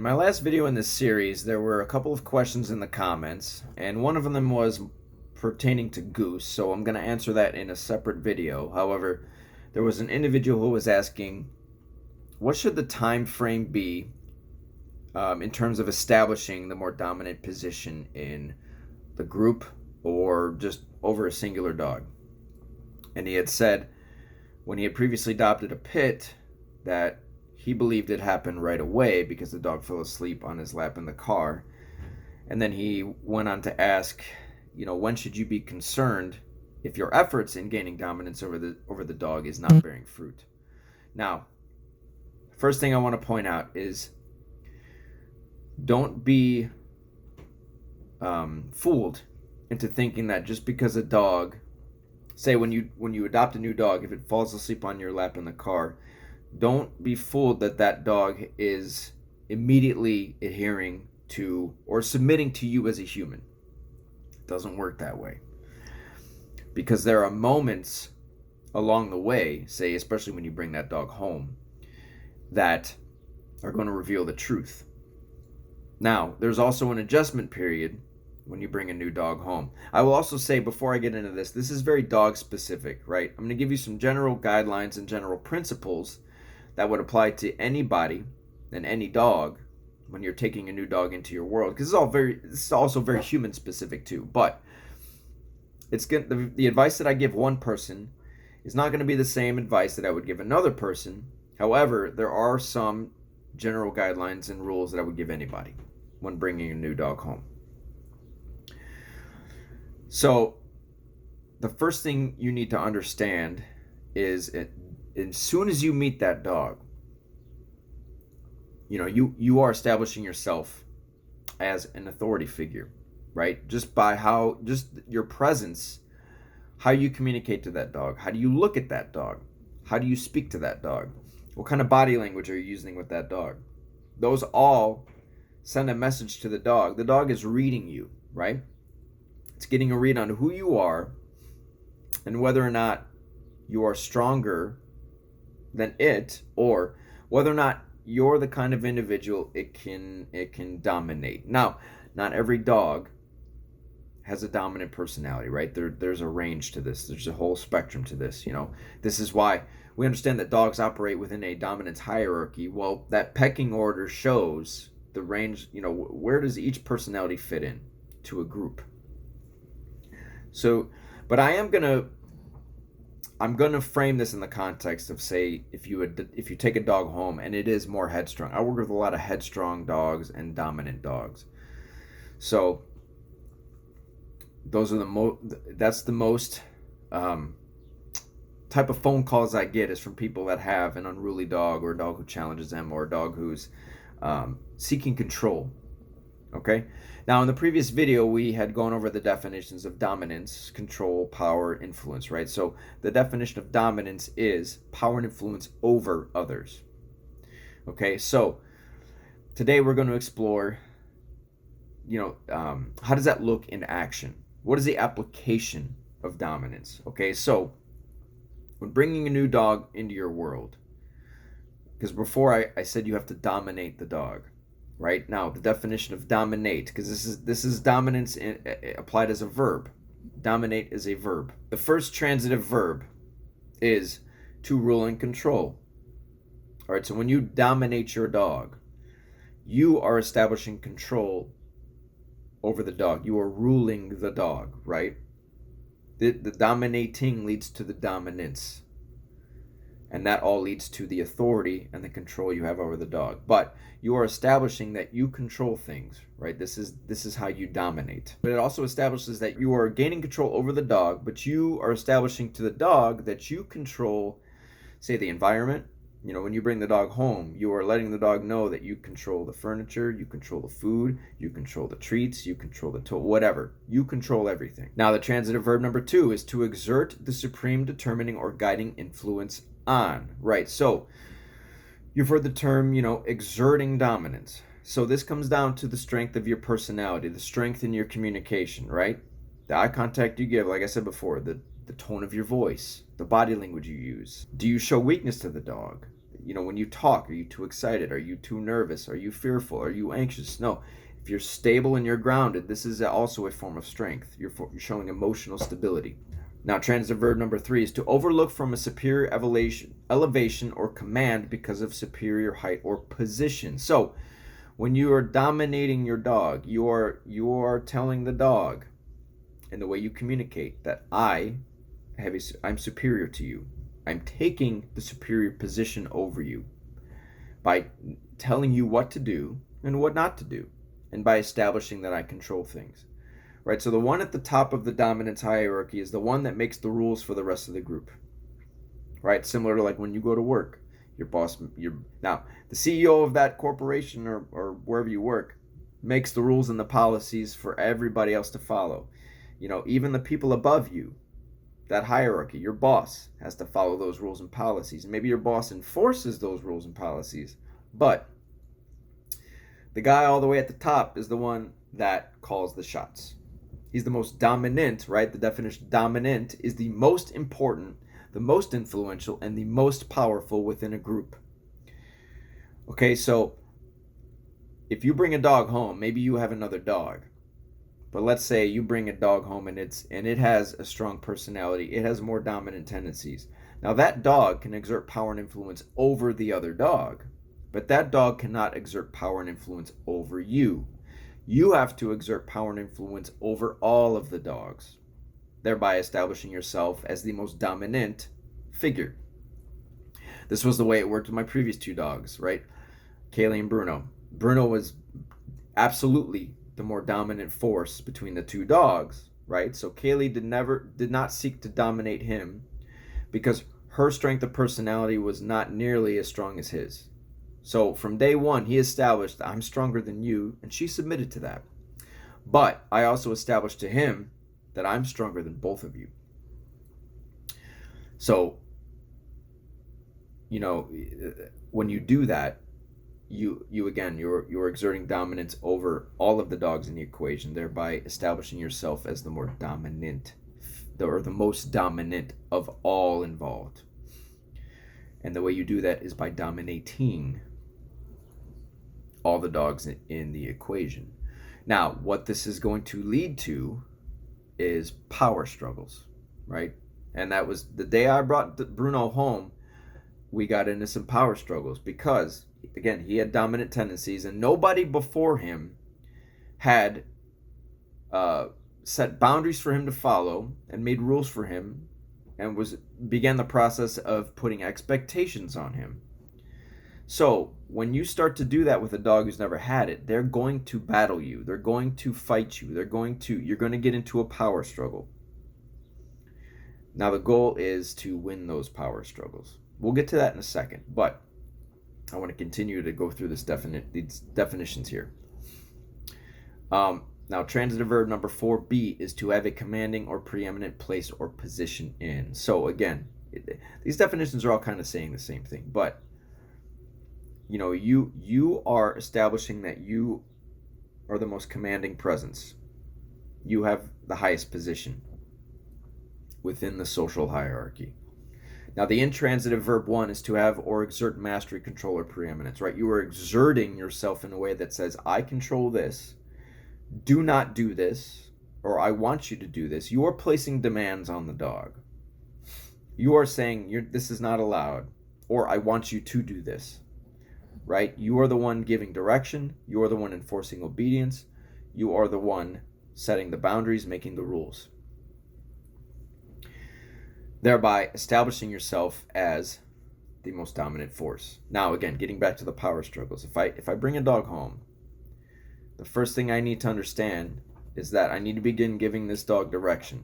In my last video in this series, there were a couple of questions in the comments, and one of them was pertaining to Goose, so I'm going to answer that in a separate video. However, there was an individual who was asking, what should the time frame be in terms of establishing the more dominant position in the group or just over a singular dog? And he had said when he had previously adopted a pit that he believed it happened right away because the dog fell asleep on his lap in the car. And then he went on to ask, when should you be concerned if your efforts in gaining dominance over the dog is not bearing fruit? Now, first thing I want to point out is don't be fooled into thinking that just because a dog, say when you adopt a new dog, if it falls asleep on your lap in the car, don't be fooled that that dog is immediately adhering to or submitting to you as a human. It doesn't work that way. Because there are moments along the way, say especially when you bring that dog home, that are going to reveal the truth. Now, there's also an adjustment period when you bring a new dog home. I will also say, before I get into this is very dog specific, right? I'm going to give you some general guidelines and general principles that would apply to anybody and any dog when you're taking a new dog into your world, because this is also very human specific too. But it's good. The advice that I give one person is not going to be the same advice that I would give another person. However, there are some general guidelines and rules that I would give anybody when bringing a new dog home. So the first thing you need to understand is as soon as you meet that dog, you are establishing yourself as an authority figure, right? Just your presence, how you communicate to that dog, how do you look at that dog, how do you speak to that dog, what kind of body language are you using with that dog? Those all send a message to the dog. The dog is reading you, right? It's getting a read on who you are and whether or not you are stronger than it, or whether or not you're the kind of individual it can dominate. Now, not every dog has a dominant personality, right? There's a range to this. There's a whole spectrum to this. This is why we understand that dogs operate within a dominance hierarchy. Well, that pecking order shows the range. Where does each personality fit in to a group? So, but I'm gonna frame this in the context of, say, if you take a dog home and it is more headstrong. I work with a lot of headstrong dogs and dominant dogs. So those are that's the most type of phone calls I get is from people that have an unruly dog, or a dog who challenges them, or a dog who's seeking control. Okay. Now, in the previous video, we had gone over the definitions of dominance, control, power, influence, right? So the definition of dominance is power and influence over others. Okay, so today we're going to explore, how does that look in action? What is the application of dominance? Okay, so when bringing a new dog into your world, because before I said you have to dominate the dog. Right now, the definition of dominate, because this is dominance applied as a verb. Dominate is a verb. The first transitive verb is to rule and control. All right, so when you dominate your dog, you are establishing control over the dog. You are ruling the dog, right? The dominating leads to the dominance. And that all leads to the authority and the control you have over the dog. But you are establishing that you control things, right? This is how you dominate. But it also establishes that you are gaining control over the dog, but you are establishing to the dog that you control, say, the environment. When you bring the dog home, you are letting the dog know that you control the furniture, you control the food, you control the treats, you control the whatever. You control everything. Now, the transitive verb number 2 is to exert the supreme determining or guiding influence on, right? So you've heard the term, exerting dominance. So this comes down to the strength of your personality, the strength in your communication, right? The eye contact you give, like I said before, the tone of your voice, the body language you use. Do you show weakness to the dog? when you talk, are you too excited? Are you too nervous? Are you fearful? Are you anxious? No. If you're stable and you're grounded, this is also a form of strength. You're showing emotional stability. Now, transitive verb number 3 is to overlook from a superior elevation or command because of superior height or position. So, when you are dominating your dog, you are telling the dog, in the way you communicate, that I'm superior to you. I'm taking the superior position over you by telling you what to do and what not to do, and by establishing that I control things. Right? So the one at the top of the dominance hierarchy is the one that makes the rules for the rest of the group. Right? Similar to like when you go to work, your boss, now the CEO of that corporation or wherever you work makes the rules and the policies for everybody else to follow. Even the people above you, that hierarchy, your boss has to follow those rules and policies. Maybe your boss enforces those rules and policies, but the guy all the way at the top is the one that calls the shots. He's the most dominant, right? The definition dominant is the most important, the most influential, and the most powerful within a group. Okay, so if you bring a dog home, maybe you have another dog. But let's say you bring a dog home and it has a strong personality. It has more dominant tendencies. Now that dog can exert power and influence over the other dog, but that dog cannot exert power and influence over you. You have to exert power and influence over all of the dogs, thereby establishing yourself as the most dominant figure. This was the way it worked with my previous 2 dogs, right? Kaylee and Bruno. Bruno was absolutely the more dominant force between the 2 dogs, right? So Kaylee did not seek to dominate him because her strength of personality was not nearly as strong as his. So from day one, he established that I'm stronger than you, and she submitted to that. But I also established to him that I'm stronger than both of you. So, when you do that, you're exerting dominance over all of the dogs in the equation, thereby establishing yourself as the more dominant, or the most dominant of all involved. And the way you do that is by dominating all the dogs in the equation. Now, what this is going to lead to is power struggles, right? And that was the day I brought Bruno home, we got into some power struggles because, again, he had dominant tendencies and nobody before him had set boundaries for him to follow and made rules for him and began the process of putting expectations on him. So when you start to do that with a dog who's never had it, they're going to battle you. They're going to fight you. You're going to get into a power struggle. Now the goal is to win those power struggles. We'll get to that in a second, but I want to continue to go through these definitions here. Now, transitive verb number 4b is to have a commanding or preeminent place or position in. So again, these definitions are all kind of saying the same thing, but you are establishing that you are the most commanding presence. You have the highest position within the social hierarchy. Now, the intransitive verb 1 is to have or exert mastery, control, or preeminence, right? You are exerting yourself in a way that says, I control this, do not do this, or I want you to do this. You are placing demands on the dog. You are saying, this is not allowed, or I want you to do this, right? You are the one giving direction. You are the one enforcing obedience. You are the one setting the boundaries, making the rules, thereby establishing yourself as the most dominant force. Now, again, getting back to the power struggles. If I bring a dog home, the first thing I need to understand is that I need to begin giving this dog direction,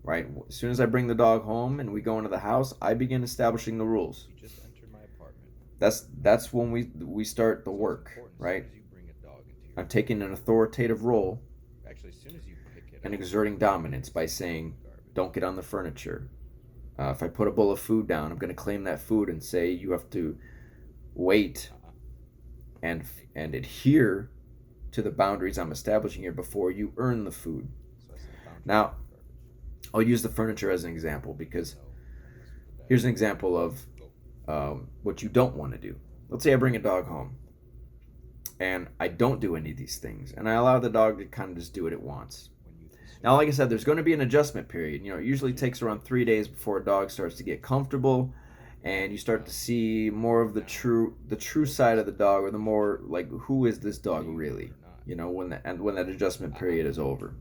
right? As soon as I bring the dog home and we go into the house, I begin establishing the rules. You just entered my apartment. That's when we start the work, right? I'm taking an authoritative role Actually, as soon as you pick it and up, exerting dominance by saying, don't get on the furniture. If I put a bowl of food down, I'm going to claim that food and say you have to wait and adhere to the boundaries I'm establishing here before you earn the food. Now, I'll use the furniture as an example because here's an example of what you don't want to do. Let's say I bring a dog home and I don't do any of these things, and I allow the dog to kind of just do what it wants. Now, like I said, there's going to be an adjustment period. It usually takes around 3 days before a dog starts to get comfortable, and you start to see more of the true side of the dog, or the more like, who is this dog really? When that adjustment period is over.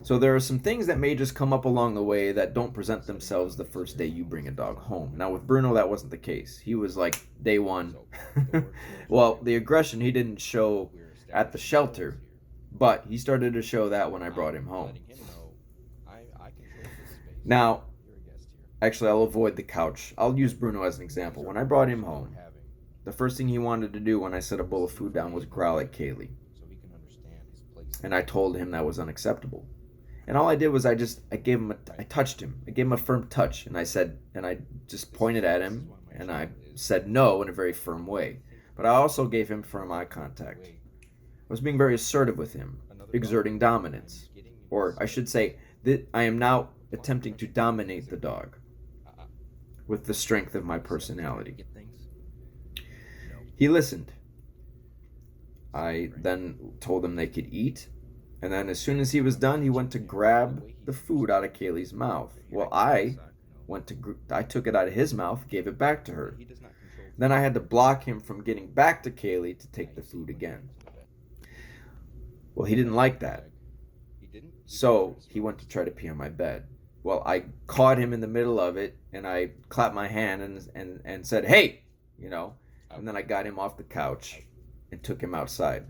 So there are some things that may just come up along the way that don't present themselves the first day you bring a dog home. Now with Bruno, that wasn't the case. He was like day one. Well, the aggression he didn't show at the shelter, but he started to show that when I brought him home. Now, actually, I'll avoid the couch. I'll use Bruno as an example. When I brought him home, the first thing he wanted to do when I set a bowl of food down was growl at Kaylee. And I told him that was unacceptable. And all I did was I touched him. I gave him a firm touch, and I just pointed at him, and I said no in a very firm way. But I also gave him firm eye contact. I was being very assertive with him, exerting dominance. Or I should say that I am now attempting to dominate the dog with the strength of my personality. He listened. I then told him they could eat. And then as soon as he was done, he went to grab the food out of Kaylee's mouth. Well, I took it out of his mouth, gave it back to her. Then I had to block him from getting back to Kaylee to take the food again. Well, he didn't like that. So he went to try to pee on my bed. Well, I caught him in the middle of it, and I clapped my hand and said, "Hey!" And then I got him off the couch and took him outside.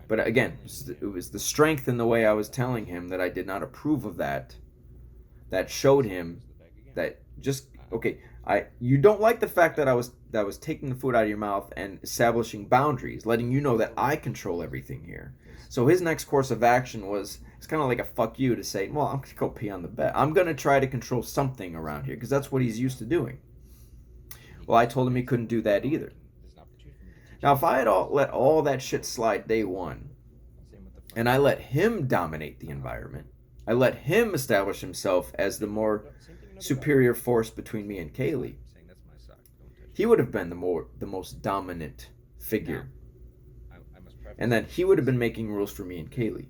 But again, it was the strength in the way I was telling him that I did not approve of that showed him that you don't like the fact that I was taking the food out of your mouth and establishing boundaries, letting you know that I control everything here. So his next course of action it's kind of like a fuck you to say, well, I'm going to go pee on the bed. I'm going to try to control something around here because that's what he's used to doing. Well, I told him he couldn't do that either. Now, if I had let all that shit slide day one, and I let him dominate the environment, I let him establish himself as the more superior force between me and Kaylee, he would have been the most dominant figure. And then he would have been making rules for me and Kaylee.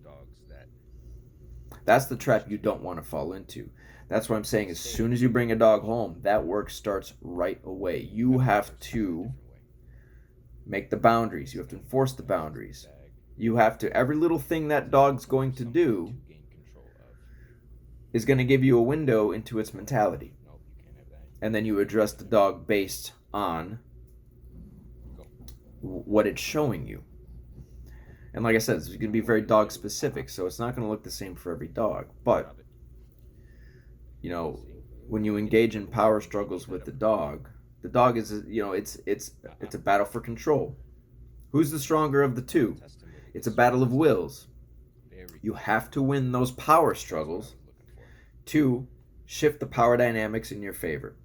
That's the trap you don't want to fall into. That's what I'm saying. As soon as you bring a dog home, that work starts right away. You have to make the boundaries. You have to enforce the boundaries. You have to, every little thing that dog's going to do is going to give you a window into its mentality. And then you address the dog based on what it's showing you. And like I said, it's going to be very dog specific, so it's not going to look the same for every dog. But, when you engage in power struggles with the dog is, it's a battle for control. Who's the stronger of the two? It's a battle of wills. You have to win those power struggles to shift the power dynamics in your favor.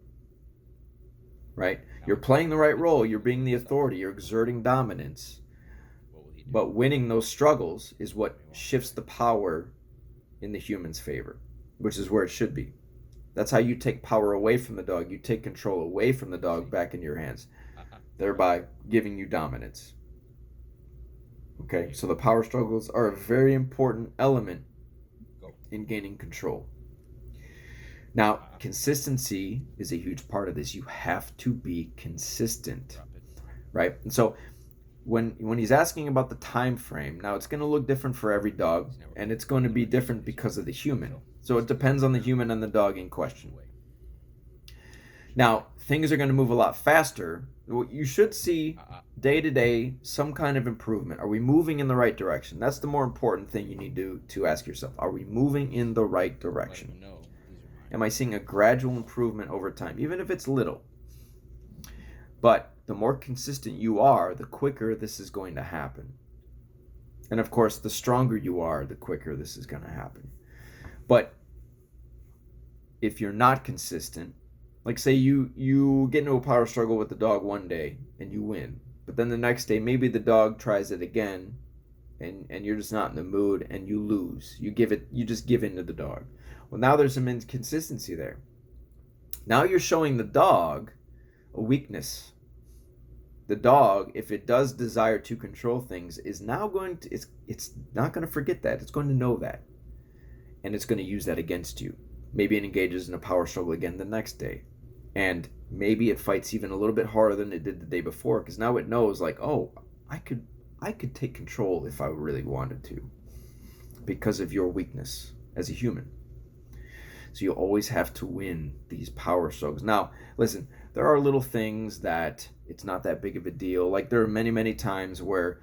Right? You're playing the right role. You're being the authority. You're exerting dominance. But winning those struggles is what shifts the power in the human's favor, which is where it should be. That's how you take power away from the dog. You take control away from the dog back in your hands, thereby giving you dominance. Okay, so the power struggles are a very important element in gaining control. Now, consistency is a huge part of this. You have to be consistent, right? And so when he's asking about the time frame, now it's going to look different for every dog, and it's going to be different because of the human. So it depends on the human and the dog in question. Now, things are going to move a lot faster. You should see day to day some kind of improvement. Are we moving in the right direction? That's the more important thing you need to ask yourself. Are we moving in the right direction? Am I seeing a gradual improvement over time, even if it's little? But the more consistent you are, the quicker this is going to happen. And of course, the stronger you are, the quicker this is going to happen. But if you're not consistent, like say you get into a power struggle with the dog one day and you win, but then the next day maybe the dog tries it again and you're just not in the mood and you lose. You just give in to the dog. Well, now there's some inconsistency there. Now you're showing the dog a weakness. The dog, if it does desire to control things, is now going to it's not going to forget that. It's going to know that. And it's going to use that against you. Maybe it engages in a power struggle again the next day. And maybe it fights even a little bit harder than it did the day before, because now it knows, like, oh, I could take control if I really wanted to, because of your weakness as a human. So you always have to win these power struggles. Now, listen, there are little things that it's not that big of a deal. Like, there are many, many times where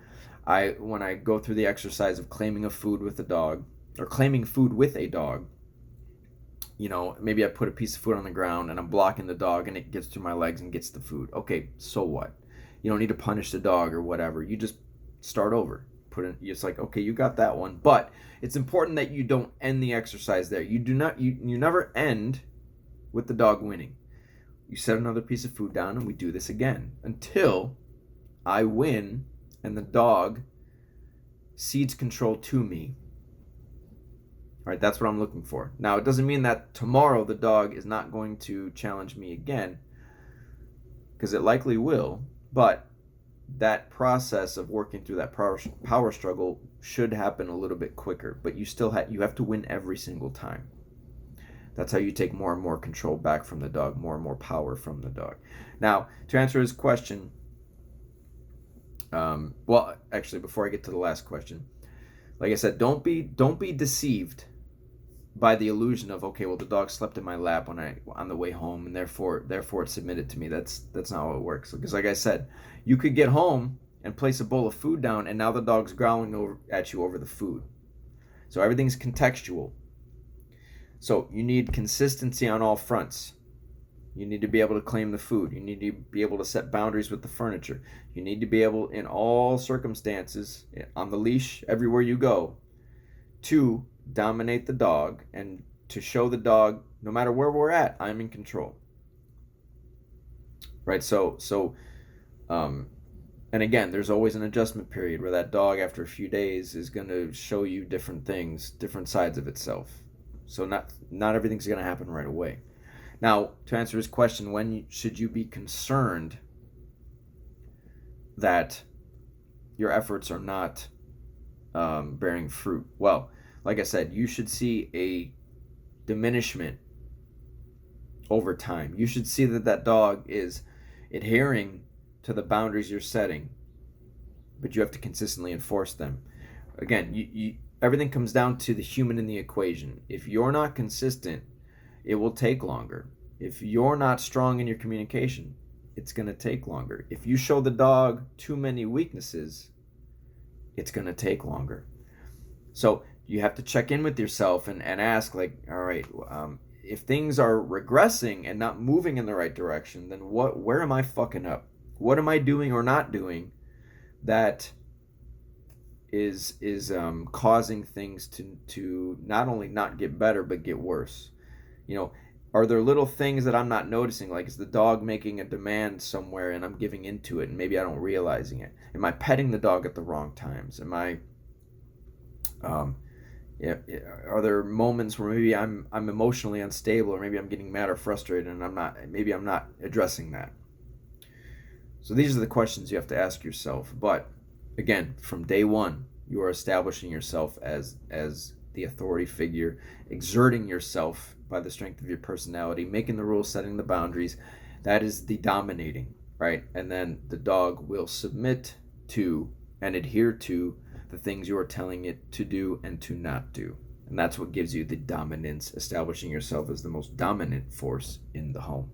when I go through the exercise of claiming a food with a dog, or claiming food with a dog, you know, maybe I put a piece of food on the ground and I'm blocking the dog and it gets through my legs and gets the food. Okay, so what? You don't need to punish the dog or whatever. You just start over. It's like, okay, you got that one. But it's important that you don't end the exercise there. You never end with the dog winning. You set another piece of food down and we do this again until I win and the dog cedes control to me. All right, that's what I'm looking for. Now, it doesn't mean that tomorrow the dog is not going to challenge me again, because it likely will, but that process of working through that power struggle should happen a little bit quicker, but you have to win every single time. That's how you take more and more control back from the dog, more and more power from the dog. Now, to answer his question, well, actually, before I get to the last question, like I said, don't be deceived by the illusion of, okay, well, the dog slept in my lap on the way home, and therefore it submitted to me. That's not how it works. Because, like I said, you could get home and place a bowl of food down, and now the dog's growling at you over the food. So everything's contextual. So you need consistency on all fronts. You need to be able to claim the food. You need to be able to set boundaries with the furniture. You need to be able, in all circumstances, on the leash, everywhere you go, to dominate the dog and to show the dog, no matter where we're at, I'm in control. Right? And again, there's always an adjustment period where that dog, after a few days, is going to show you different things, different sides of itself. So not everything's going to happen right away. Now, to answer his question, when should you be concerned that your efforts are not bearing fruit? Well, like I said, you should see a diminishment over time. You should see that dog is adhering to the boundaries you're setting, but you have to consistently enforce them. Again, everything comes down to the human in the equation. If you're not consistent, it will take longer. If you're not strong in your communication, it's going to take longer. If you show the dog too many weaknesses, it's going to take longer. So you have to check in with yourself and ask, like, all right, if things are regressing and not moving in the right direction, then where am I fucking up? What am I doing or not doing that is causing things to not only not get better but get worse? You know, are there little things that I'm not noticing? Like, is the dog making a demand somewhere and I'm giving into it and maybe I don't realizing it? Am I petting the dog at the wrong times? Am I are there moments where maybe I'm emotionally unstable, or maybe I'm getting mad or frustrated and I'm not addressing that? So these are the questions you have to ask yourself. But again, from day one, you are establishing yourself as the authority figure, exerting yourself by the strength of your personality, making the rules, setting the boundaries. That is the dominating, right? And then the dog will submit to and adhere to the things you are telling it to do and to not do. And that's what gives you the dominance, establishing yourself as the most dominant force in the home.